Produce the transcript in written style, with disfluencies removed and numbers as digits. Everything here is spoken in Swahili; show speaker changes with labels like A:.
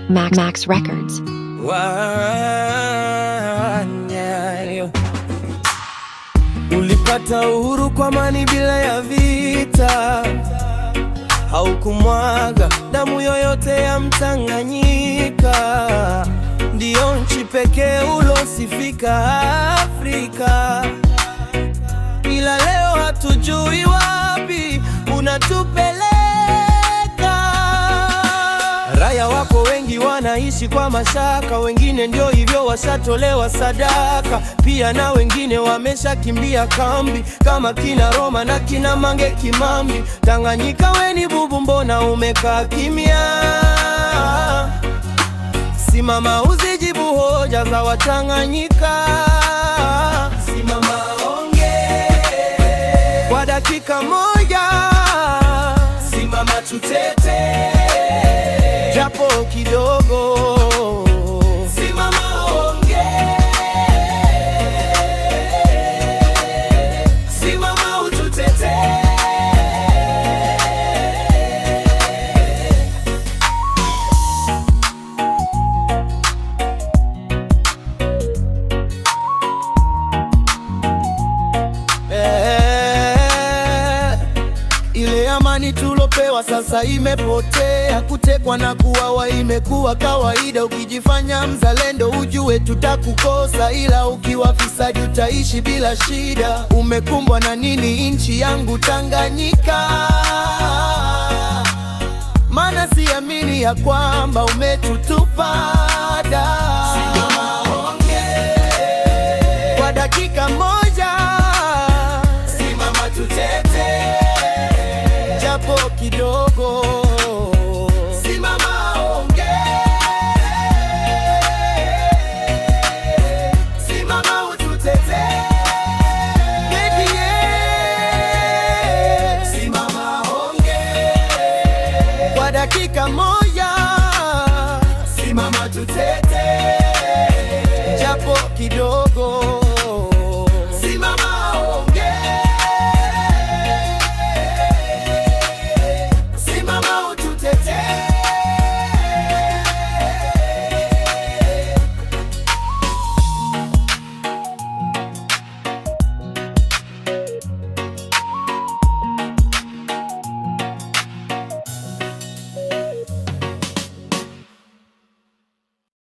A: Max Records.
B: Ulipata uhuru kwa amani bila ya vita, haukumwaga damu yoyote ya Mtanganyika. Ndiyo nchi pekee ulosifika Afrika, ila leo hatujui wapi unatupeleka. Raia wako wengi wanaishi kwa mashaka, wengine ndio hivyo washatolewa sadaka. Pia na wengine wameshakimbia kambi, kama kina Roma na kina Mange Kimambi. Tanganyika weni bubu, mbona umekaa kimya? Simama uzijibu hoja za Watanganyika. Simama ongea kwa dakika moja. Simama tutete japo kidogo. Simama ongea, simama ututete. Ile amani tulopewa sasa imepotea, kutekwa na kuwawa imekuwa kawaida. Ukijifanya mzalendo ujue tutakukosa, ila ukiwa fisadi utaishi bila shida. Umekumbwa na nini nchi yangu Tanganyika? Maana siamini ya kwamba umetutupa da. Simama ongea kwa dakika moja. Simama tutete japo kidogo. Simama ongea, simama ututete. Simama ongea kwa dakika moja. Simama tutete japo kidogo.